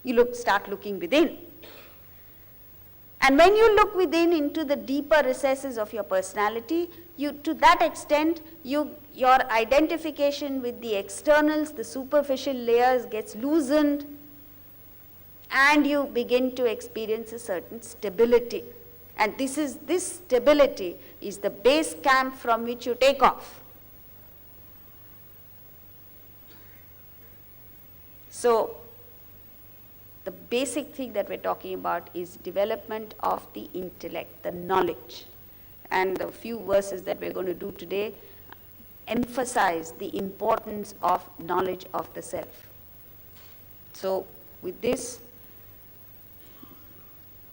You start looking within. And when you look within into the deeper recesses of your personality, to that extent, your identification with the externals, the superficial layers gets loosened, and you begin to experience a certain stability. And this stability is the base camp from which you take off. So, the basic thing that we're talking about is development of the intellect, the knowledge. And the few verses that we're going to do today emphasize the importance of knowledge of the self. So, with this,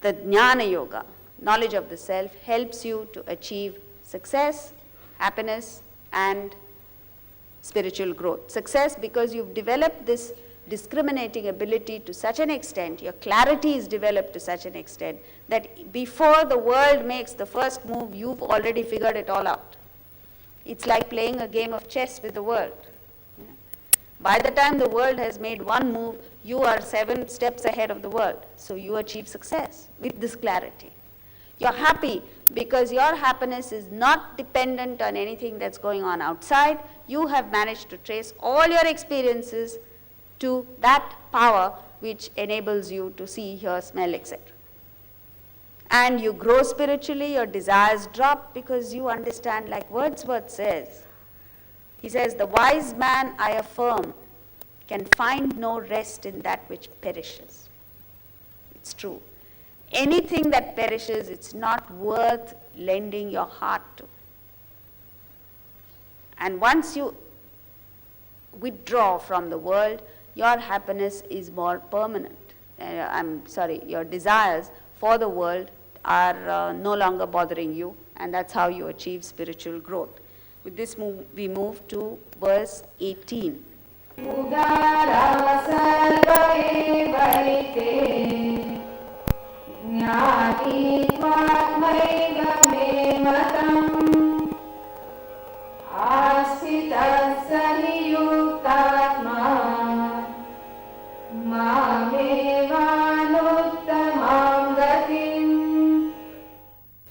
the Jnana Yoga, knowledge of the self, helps you to achieve success, happiness, and spiritual growth. Success because you've developed this discriminating ability to such an extent, your clarity is developed to such an extent that before the world makes the first move, you've already figured it all out. It's like playing a game of chess with the world. By the time the world has made one move, you are 7 steps ahead of the world. So you achieve success with this clarity. You're happy because your happiness is not dependent on anything that's going on outside. You have managed to trace all your experiences to that power which enables you to see, hear, smell, etc. And you grow spiritually, your desires drop because you understand, like Wordsworth says. He says, the wise man, I affirm, can find no rest in that which perishes. It's true. Anything that perishes, it's not worth lending your heart to. And once you withdraw from the world, your happiness is more permanent. Your desires for the world are no longer bothering you, and that's how you achieve spiritual growth. With this, we move to verse 18.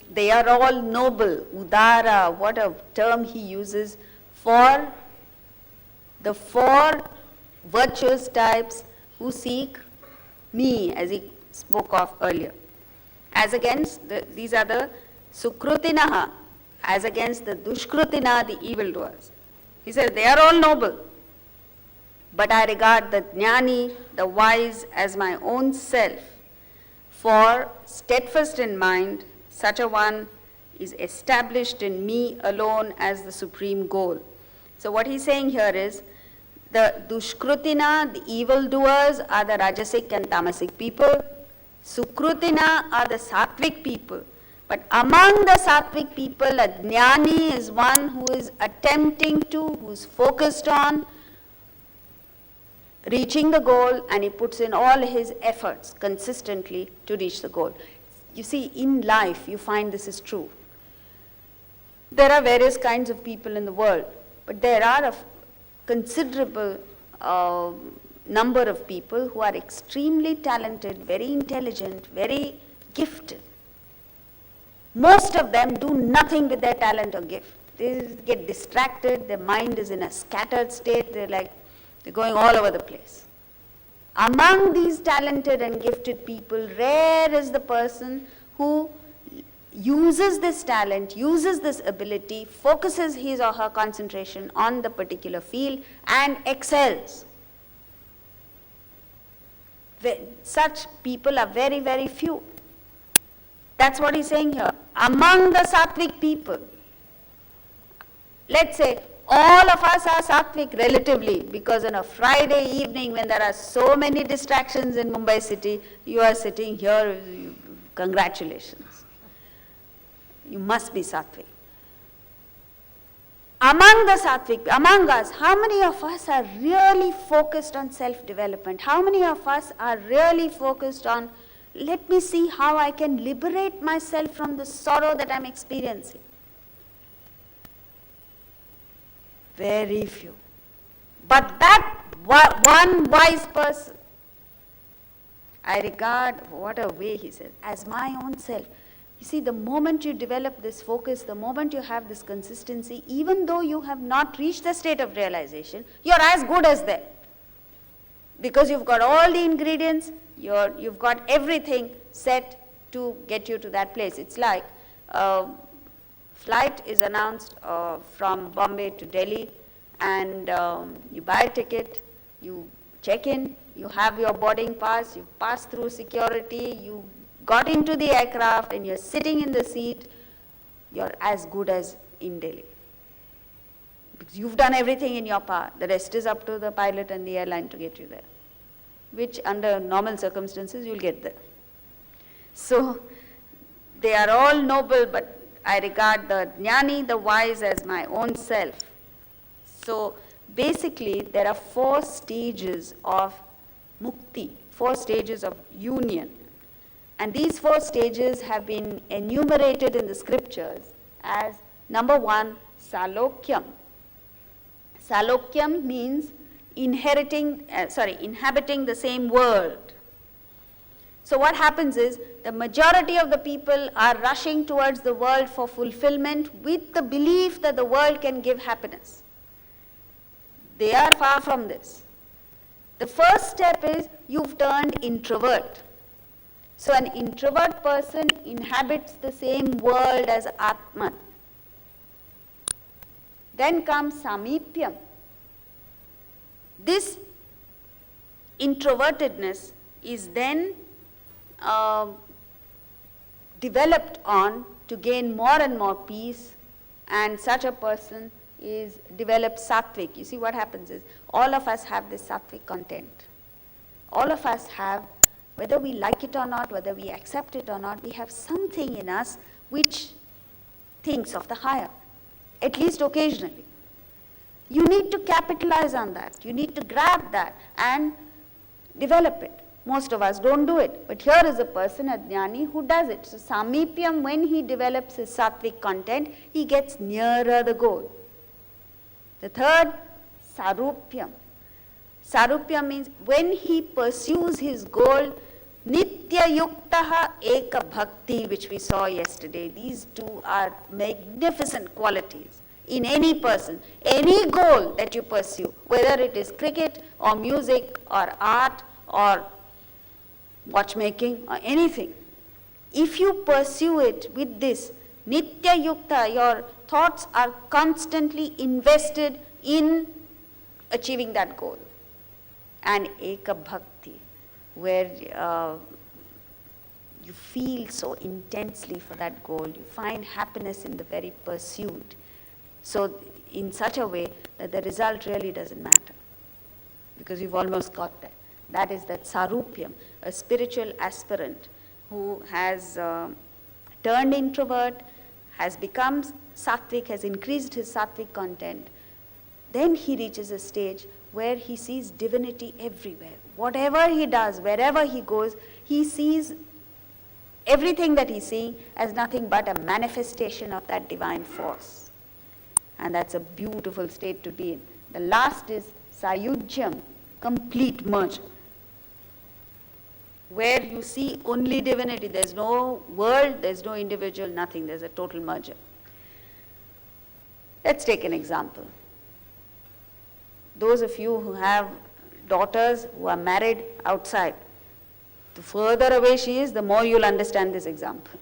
They are all noble. Udara, what a term he uses for the 4 virtuous types who seek me, as he spoke of earlier. As against, these are the Sukrutinaha, as against the Dushkrutina, the evildoers. He says, they are all noble. But I regard the Jnani, the wise, as my own self. For steadfast in mind, such a one is established in me alone as the supreme goal. So what he's saying here is, the Dushkrutina, the evildoers, are the Rajasic and Tamasic people. Sukrutina are the Sattvic people. But among the Sattvic people, a Jnani is one who is attempting to, who's focused on reaching the goal, and he puts in all his efforts consistently to reach the goal. You see, in life, you find this is true. There are various kinds of people in the world, but there are a considerable number of people who are extremely talented, very intelligent, very gifted. Most of them do nothing with their talent or gift. They get distracted, their mind is in a scattered state, they're going all over the place. Among these talented and gifted people, rare is the person who uses this talent, uses this ability, focuses his or her concentration on the particular field and excels. Such people are very, very few. That's what he's saying here. Among the Sattvic people, let's say all of us are Sattvic relatively, because on a Friday evening when there are so many distractions in Mumbai city, you are sitting here, congratulations. You must be Sattvic. Among the Sattvic, among us, how many of us are really focused on self-development? How many of us are really focused on, let me see how I can liberate myself from the sorrow that I'm experiencing? Very few. But that one wise person I regard, what a way he says, as my own self. You see, the moment you develop this focus, the moment you have this consistency, even though you have not reached the state of realization, you're as good as there. Because you've got all the ingredients, you've got everything set to get you to that place. It's like flight is announced from Bombay to Delhi, and you buy a ticket, you check in, you have your boarding pass, you pass through security, you got into the aircraft and you're sitting in the seat, you're as good as in Delhi. Because you've done everything in your power. The rest is up to the pilot and the airline to get you there, which under normal circumstances you'll get there. So they are all noble, but I regard the jnani, the wise, as my own self. So basically there are 4 stages of mukti, 4 stages of union. And these 4 stages have been enumerated in the scriptures as number 1, salokyam. Salokyam means inhabiting the same world. So what happens is, the majority of the people are rushing towards the world for fulfillment with the belief that the world can give happiness. They are far from this. The first step is, you've turned introvert. So an introvert person inhabits the same world as Atman. Then comes samipyam. This introvertedness is then developed on to gain more and more peace, and such a person develops sattvic. You see, what happens is, all of us have this sattvic content. All of us have, whether we like it or not, whether we accept it or not, we have something in us which thinks of the higher, at least occasionally. You need to capitalize on that. You need to grab that and develop it. Most of us don't do it. But here is a person, a jnani, who does it. So samipyam, when he develops his sattvic content, he gets nearer the goal. The third, sarupyam. Sarupyam means when he pursues his goal, nitya yuktaha eka bhakti, which we saw yesterday. These 2 are magnificent qualities in any person. Any goal that you pursue, whether it is cricket or music or art or watchmaking or anything, if you pursue it with this nitya yukta, your thoughts are constantly invested in achieving that goal. And eka bhakti, where you feel so intensely for that goal, you find happiness in the very pursuit. So in such a way that the result really doesn't matter, because you've almost got there. That is that sarupyam, a spiritual aspirant who has turned introvert, has become sattvic, has increased his sattvic content. Then he reaches a stage where he sees divinity everywhere. Whatever he does, wherever he goes, he sees everything that he's seeing as nothing but a manifestation of that divine force. And that's a beautiful state to be in. The last is sayujyam, complete merger, where you see only divinity. There's no world, there's no individual, nothing. There's a total merger. Let's take an example. Those of you who have daughters who are married outside, the further away she is, the more you'll understand this example.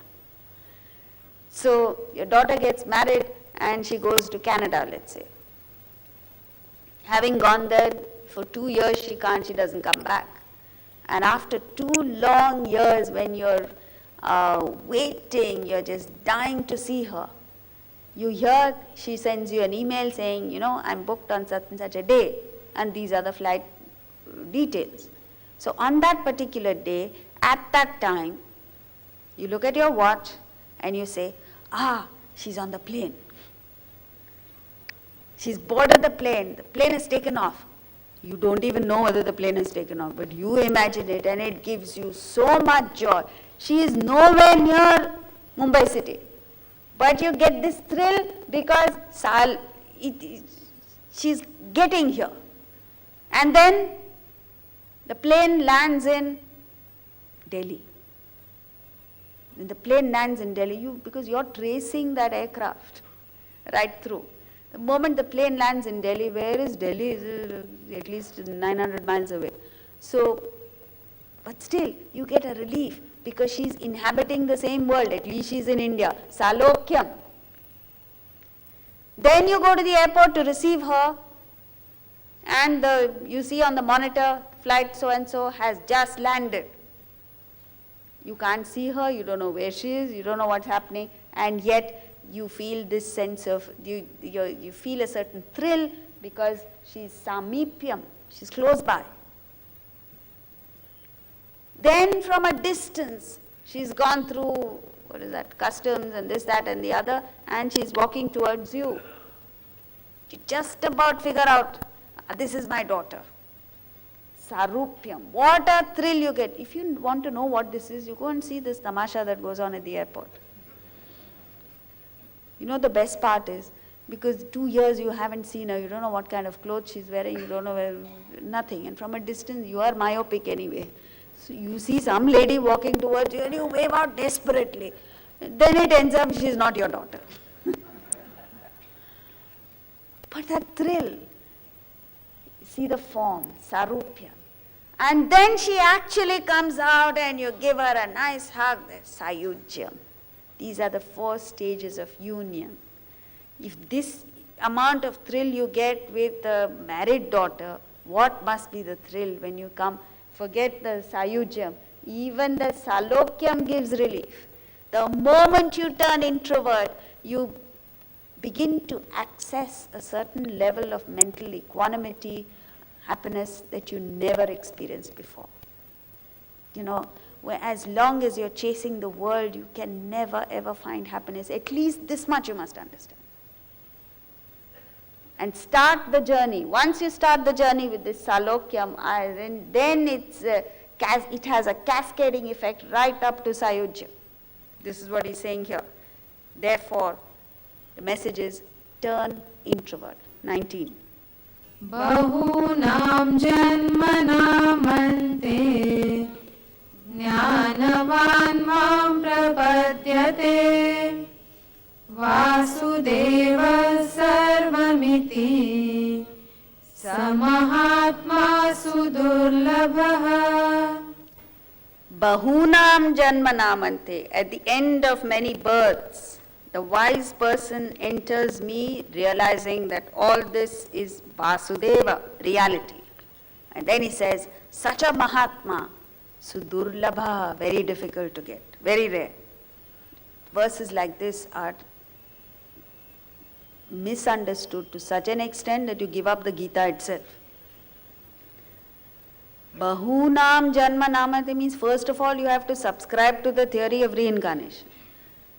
So your daughter gets married and she goes to Canada, let's say. Having gone there for 2 years, she doesn't come back. And after 2 long years, when you're waiting, you're just dying to see her, you hear she sends you an email saying, I'm booked on such and such a day, and these are the flight details. So on that particular day, at that time, you look at your watch and you say, she's on the plane. She's boarded the plane has taken off. You don't even know whether the plane has taken off, but you imagine it and it gives you so much joy. She is nowhere near Mumbai city, but you get this thrill because she's getting here. And then the plane lands in Delhi. When the plane lands in Delhi, because you're tracing that aircraft right through. The moment the plane lands in Delhi, where is Delhi? Is at least 900 miles away. So, but still, you get a relief because she's inhabiting the same world. At least she's in India. Salokyam. Then you go to the airport to receive her, and you see on the monitor, flight so-and-so has just landed. You can't see her, you don't know where she is, you don't know what's happening, and yet you feel this sense of, you feel a certain thrill because she's samipyam, she's close by. Then from a distance, she's gone through, customs and this, that and the other, and she's walking towards you. You just about figure out, this is my daughter. Sarupyam. What a thrill you get. If you want to know what this is, you go and see this tamasha that goes on at the airport. You know the best part is, because 2 years you haven't seen her, you don't know what kind of clothes she's wearing, you don't know nothing. And from a distance, you are myopic anyway. So you see some lady walking towards you and you wave out desperately. Then it ends up she's not your daughter. But that thrill, see the form, sarupya. And then she actually comes out and you give her a nice hug, sayujyam. These are the 4 stages of union. If this amount of thrill you get with a married daughter, what must be the thrill when you come? Forget the sayujyam. Even the salokyam gives relief. The moment you turn introvert, you begin to access a certain level of mental equanimity, happiness that you never experienced before. Where as long as you're chasing the world, you can never ever find happiness. At least this much you must understand. And start the journey. Once you start the journey with this salokyam, then it has a cascading effect right up to sayujyam. This is what he's saying here. Therefore, the message is turn introvert. 19. Bahunam janmanamante Jnanavan mam prapadyate Vasudeva sarvamiti Samahatma sudurlabha. Bahunam janmanamante. At the end of many births, the wise person enters me realizing that all this is Vasudeva, reality. And then he says, such a Mahatma, sudurlabha, very difficult to get, very rare. Verses like this are misunderstood to such an extent that you give up the Gita itself. Bahunam janmanamate means first of all you have to subscribe to the theory of reincarnation.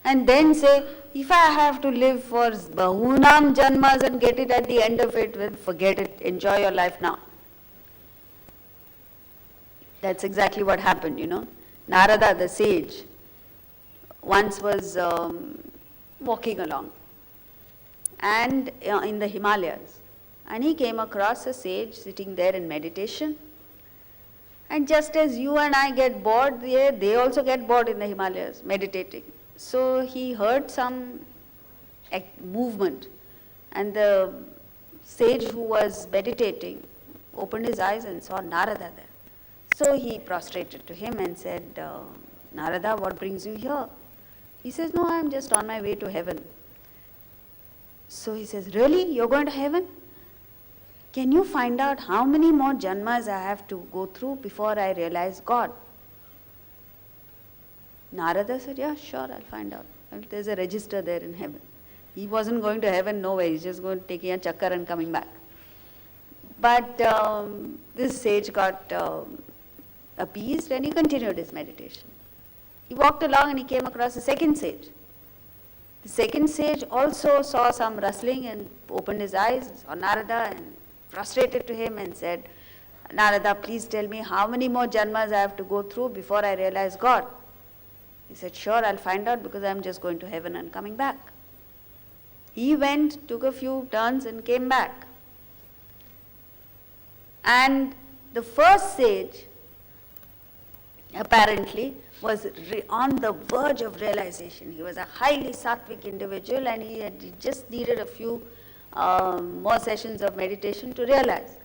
And then say, if I have to live for bahunam janmas and get it at the end of it, well, forget it, enjoy your life now. That's exactly what happened, Narada, the sage, once was walking along and in the Himalayas. And he came across a sage sitting there in meditation. And just as you and I get bored, they also get bored in the Himalayas, meditating. So he heard some movement, and the sage who was meditating opened his eyes and saw Narada there. So he prostrated to him and said, Narada, what brings you here? He says, no, I'm just on my way to heaven. So he says, really? You're going to heaven? Can you find out how many more janmas I have to go through before I realize God? Narada said, yeah, sure, I'll find out. And there's a register there in heaven. He wasn't going to heaven, no way. He's just going to taking a chakkar and coming back. But this sage got appeased and he continued his meditation. He walked along and he came across a second sage. The second sage also saw some rustling and opened his eyes, saw Narada and prostrated to him and said, Narada, please tell me how many more janmas I have to go through before I realize God. He said, sure, I'll find out because I'm just going to heaven and coming back. He went, took a few turns and came back. And the first sage apparently was on the verge of realization. He was a highly sattvic individual and he just needed a few more sessions of meditation to realize.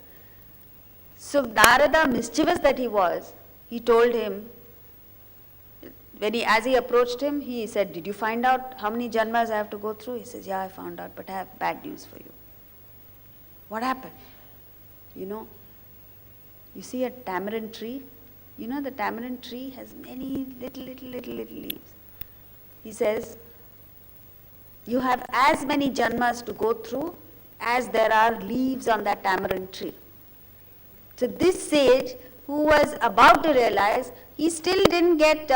So Narada, mischievous that he was, he told him, as he approached him, he said, "Did you find out how many janmas I have to go through?" He says, "Yeah, I found out, but I have bad news for you." What happened? You see a tamarind tree? The tamarind tree has many little leaves. He says, you have as many janmas to go through as there are leaves on that tamarind tree. So this sage, who was about to realize, he still didn't get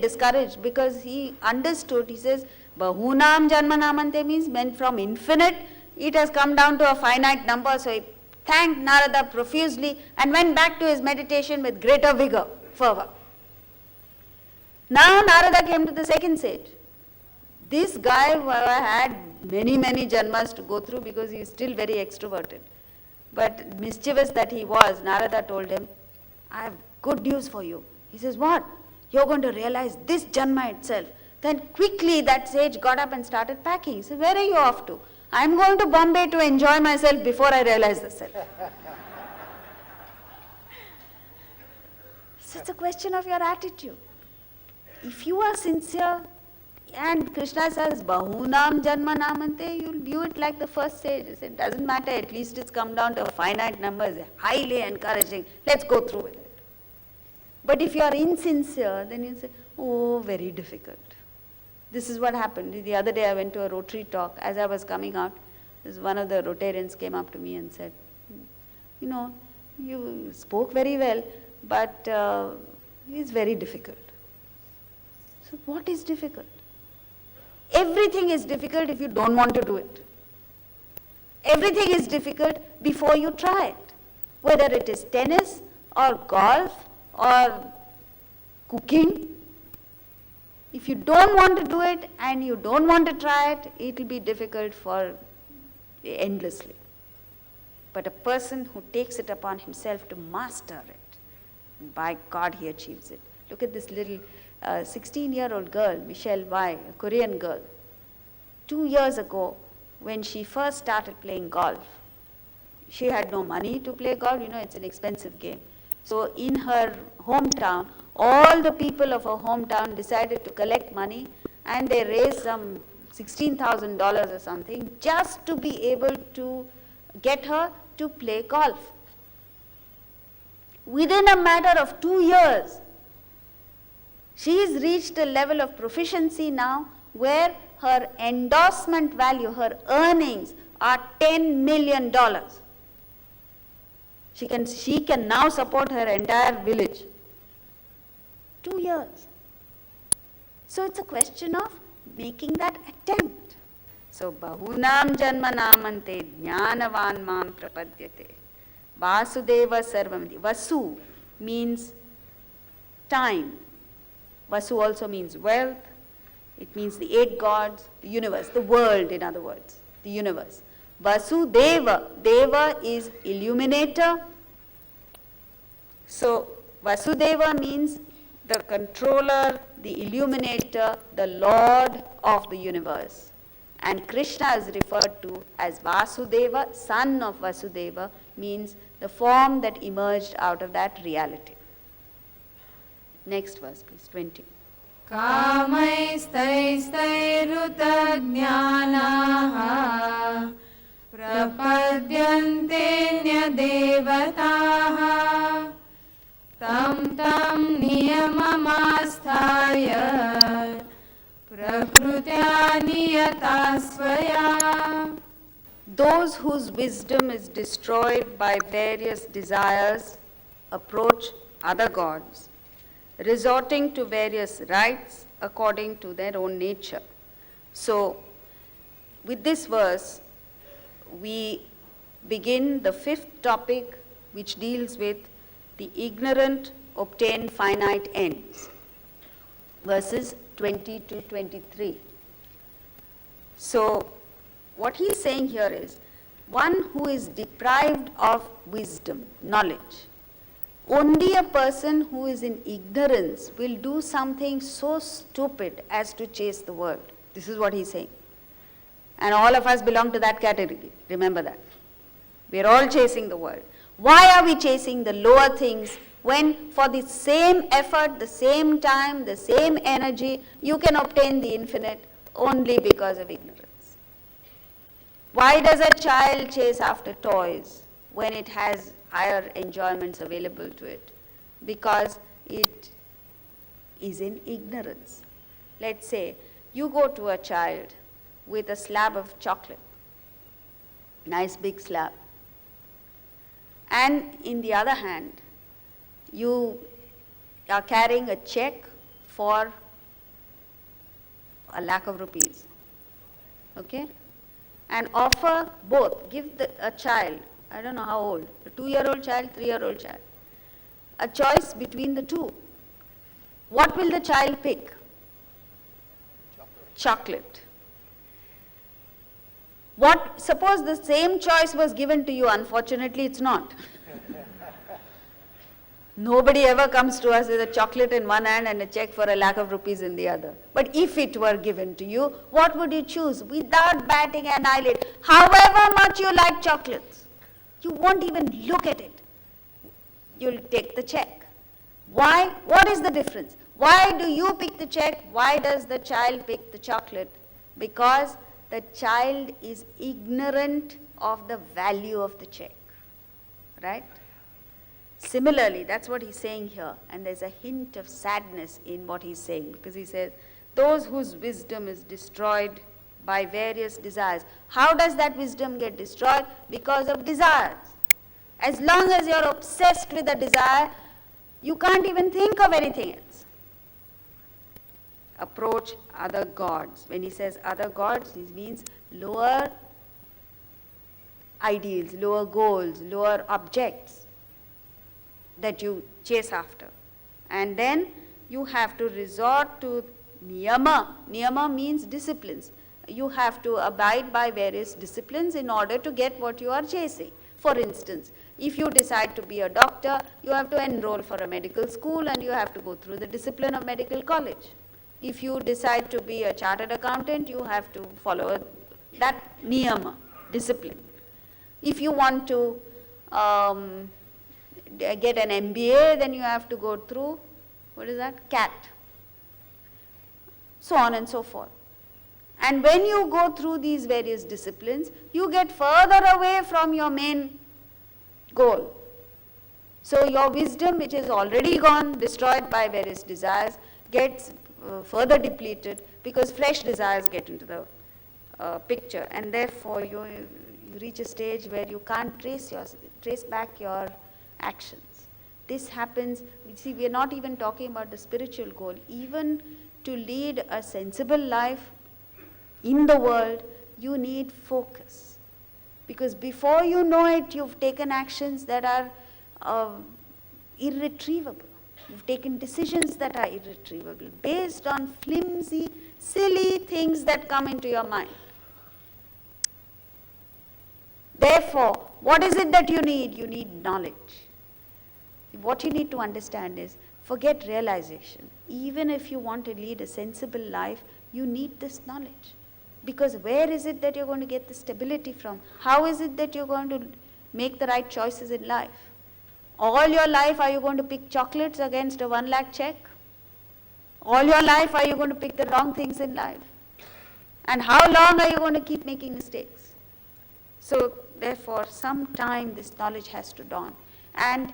discouraged, because he understood. He says, Bahunam Janmanamante means meant from infinite, it has come down to a finite number. So he thanked Narada profusely and went back to his meditation with greater vigor, fervor. Now Narada came to the second sage. This guy had many janmas to go through because he is still very extroverted. But mischievous that he was, Narada told him, "I have good news for you." He says, "What?" "You're going to realize this janma itself." Then quickly that sage got up and started packing. He said, "Where are you off to?" "I'm going to Bombay to enjoy myself before I realize the self." So it's a question of your attitude. If you are sincere, and Krishna says, Bahunam Janma Namante, you'll view it like the first sage. It doesn't matter, at least it's come down to a finite number. It's highly encouraging. Let's go through with it. But if you are insincere, then you say, oh, very difficult. This is what happened. The other day I went to a Rotary talk. As I was coming out, one of the Rotarians came up to me and said, you spoke very well, but it's very difficult. So what is difficult? Everything is difficult if you don't want to do it. Everything is difficult before you try it. Whether it is tennis or golf or cooking, if you don't want to do it and you don't want to try it, it will be difficult for endlessly. But a person who takes it upon himself to master it, by God he achieves it. Look at this little 16-year-old girl, Michelle Y, a Korean girl. 2 years ago, when she first started playing golf, she had no money to play golf. It's an expensive game. So in her hometown, all the people of her hometown decided to collect money, and they raised some $16,000 or something just to be able to get her to play golf. Within a matter of 2 years, she has reached a level of proficiency now where her endorsement value, her earnings are $10 million. She can now support her entire village. 2 years. So it's a question of making that attempt. So Bahunam Janma Namante Jnanavan Mam Prapadyate. Vasudeva Sarvamati. Vasu means time. Vasu also means wealth. It means the 8 gods, the universe, the world, in other words, the universe. Vasudeva. Deva is illuminator. So Vasudeva means the controller, the illuminator, the Lord of the universe. And Krishna is referred to as Vasudeva, son of Vasudeva, means the form that emerged out of that reality. Next verse, please, 20. कामैस्तैस्तैरुतज्ञानाः प्रपद्यन्तेऽन्यदेवताः तं नियममास्थाय प्रकृत्या नियता स्वया. Those whose wisdom is destroyed by various desires approach other gods, resorting to various rites according to their own nature. So, with this verse, we begin the 5th topic, which deals with the ignorant obtain finite ends, verses 20 to 23. So, what he is saying here is, one who is deprived of wisdom, knowledge, Only a person who is in ignorance will do something so stupid as to chase the world. This is what he's saying. And all of us belong to that category. Remember that. We are all chasing the world. Why are we chasing the lower things when for the same effort, the same time, the same energy, you can obtain the infinite only because of ignorance? Why does a child chase after toys when it has higher enjoyments available to it? Because it is in ignorance. Let's say you go to a child with a slab of chocolate, nice big slab, and in the other hand, you are carrying a check for 1,00,000 rupees, okay? And offer both, give a child, I don't know how old, a 2-year-old child, 3-year-old child, a choice between the two. What will the child pick? Chocolate. Suppose the same choice was given to you, unfortunately it's not. Nobody ever comes to us with a chocolate in one hand and a check for 1,00,000 rupees in the other. But if it were given to you, what would you choose? Without batting an eyelid, however much you like chocolates, you won't even look at it. You'll take the check. Why? What is the difference? Why do you pick the check? Why does the child pick the chocolate? Because the child is ignorant of the value of the check, right? Similarly, that's what he's saying here, and there's a hint of sadness in what he's saying, because he says, those whose wisdom is destroyed by various desires. How does that wisdom get destroyed? Because of desires. As long as you're obsessed with a desire, you can't even think of anything else. Approach other gods. When he says other gods, he means lower ideals, lower goals, lower objects that you chase after. And then you have to resort to niyama. Niyama means disciplines. You have to abide by various disciplines in order to get what you are chasing. For instance, if you decide to be a doctor, you have to enroll for a medical school and you have to go through the discipline of medical college. If you decide to be a chartered accountant, you have to follow that niyama, discipline. If you want to get an MBA, then you have to go through, what is that? CAT. So on and so forth. And when you go through these various disciplines, you get further away from your main goal. So your wisdom, which is already gone, destroyed by various desires, gets further depleted because fresh desires get into the picture, and therefore you reach a stage where you can't trace back your actions. This happens, see, we are not even talking about the spiritual goal. Even to lead a sensible life in the world, you need focus. Because before you know it, you've taken actions that are irretrievable. You've taken decisions that are irretrievable based on flimsy, silly things that come into your mind. Therefore, what is it that you need? You need knowledge. What you need to understand is, forget realization. Even if you want to lead a sensible life, you need this knowledge. Because where is it that you're going to get the stability from? How is it that you're going to make the right choices in life? All your life, are you going to pick chocolates against a 1 lakh check? All your life, are you going to pick the wrong things in life? And how long are you going to keep making mistakes? So, therefore, sometime this knowledge has to dawn. And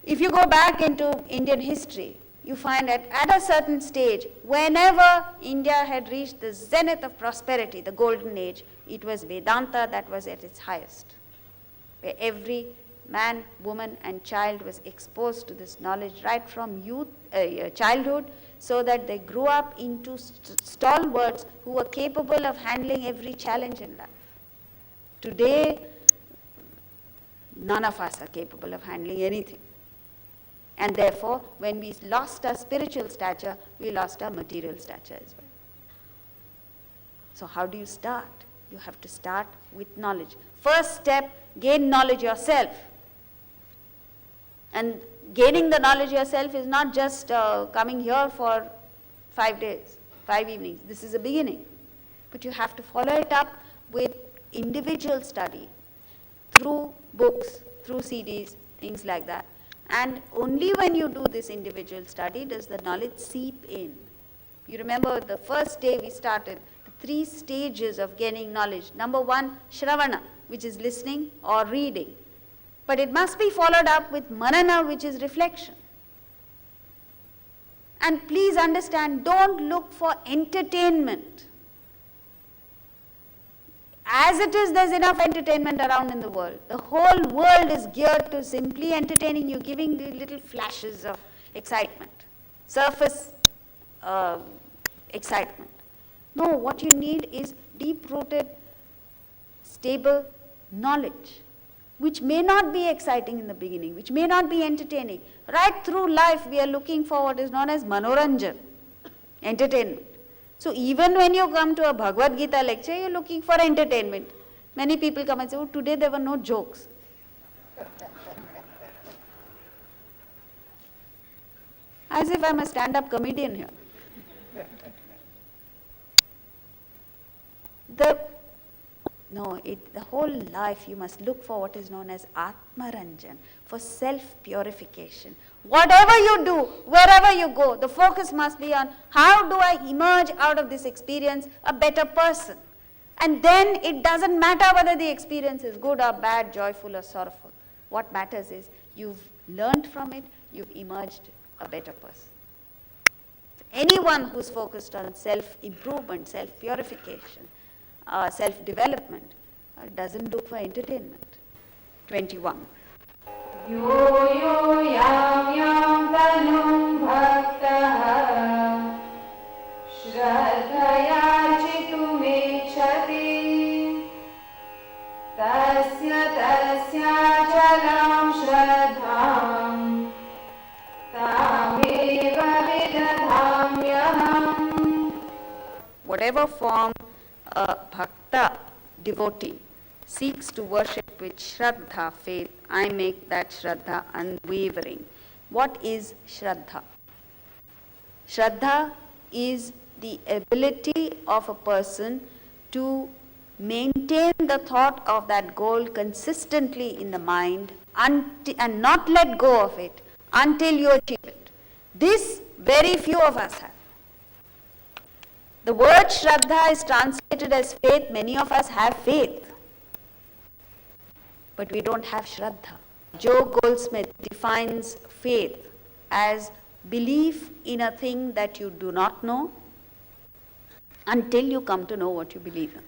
if you go back into Indian history, you find that at a certain stage, whenever India had reached the zenith of prosperity, the golden age, it was Vedanta that was at its highest, where every man, woman and child was exposed to this knowledge right from childhood, so that they grew up into stalwarts who were capable of handling every challenge in life. Today, none of us are capable of handling anything. And therefore, when we lost our spiritual stature, we lost our material stature as well. So how do you start? You have to start with knowledge. First step, gain knowledge yourself. And gaining the knowledge yourself is not just coming here for 5 days, 5 evenings. This is a beginning. But you have to follow it up with individual study through books, through CDs, things like that. And only when you do this individual study does the knowledge seep in. You remember the first day we started, the 3 stages of gaining knowledge. Number 1, Shravana, which is listening or reading. But it must be followed up with Manana, which is reflection. And please understand, don't look for entertainment. As it is, there's enough entertainment around in the world. The whole world is geared to simply entertaining you, giving the little flashes of excitement, surface excitement. No, what you need is deep-rooted, stable knowledge, which may not be exciting in the beginning, which may not be entertaining. Right through life, we are looking for what is known as manoranjan, entertainment. So even when you come to a Bhagavad Gita lecture, you're looking for entertainment. Many people come and say, oh, today there were no jokes. As if I'm a stand-up comedian here. The whole life you must look for what is known as Atmaranjan, for self-purification. Whatever you do, wherever you go, the focus must be on how do I emerge out of this experience a better person. And then it doesn't matter whether the experience is good or bad, joyful or sorrowful. What matters is you've learned from it, you've emerged a better person. Anyone who's focused on self-improvement, self-purification, self-development, doesn't look for entertainment. 21. यो यो यां यां तनुं भक्तः श्रद्धया चितुमिच्छति तस्य तस्याचलां श्रद्धां तामेव विदधाम्यहम्. Whatever form a bhakta, devotee, seeks to worship with Shraddha, faith, I make that Shraddha unwavering. What is Shraddha? Shraddha is the ability of a person to maintain the thought of that goal consistently in the mind and not let go of it until you achieve it. This very few of us have. The word Shraddha is translated as faith. Many of us have faith, but we don't have Shraddha. Joe Goldsmith defines faith as belief in a thing that you do not know until you come to know what you believe in.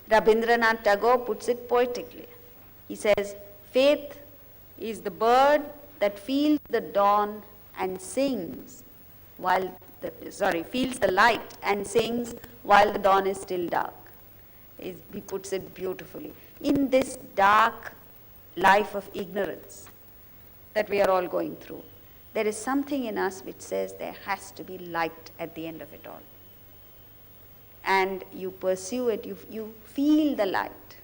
Rabindranath Tagore puts it poetically. He says, faith is the bird that feels the dawn and sings feels the light and sings while the dawn is still dark. He puts it beautifully. In this dark life of ignorance that we are all going through, there is something in us which says there has to be light at the end of it all. And you pursue it, you feel the light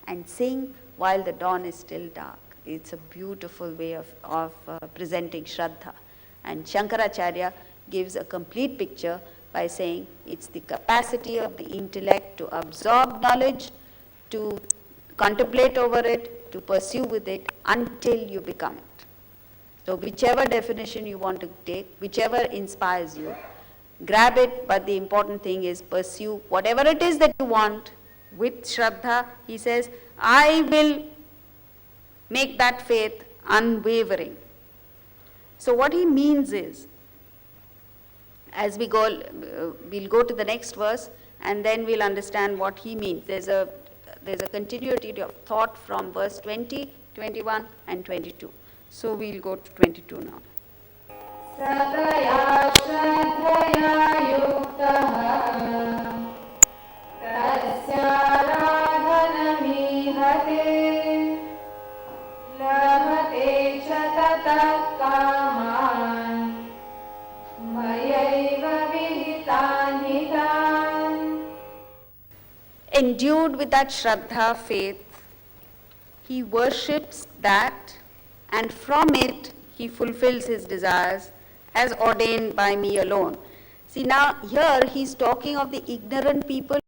and sing while the dawn is still dark. It's a beautiful way of presenting Shraddha. And Shankaracharya gives a complete picture by saying it's the capacity of the intellect to absorb knowledge, to contemplate over it, to pursue with it until you become it. So whichever definition you want to take, whichever inspires you, grab it, but the important thing is pursue whatever it is that you want with Shraddha. He says, I will make that faith unwavering. So what he means is, as we go, we'll go to the next verse and then we'll understand what he means. There's a continuity of thought from verse 20, 21 and 22. So we'll go to 22 now. Sataya Shraddhaya Yuktah Tasya Radhanamihate Labhate cha tatat kaman Mayaiva vihitan hitan. Endued with that Shraddha, faith, he worships that and from it he fulfills his desires as ordained by me alone. See, now here he's talking of the ignorant people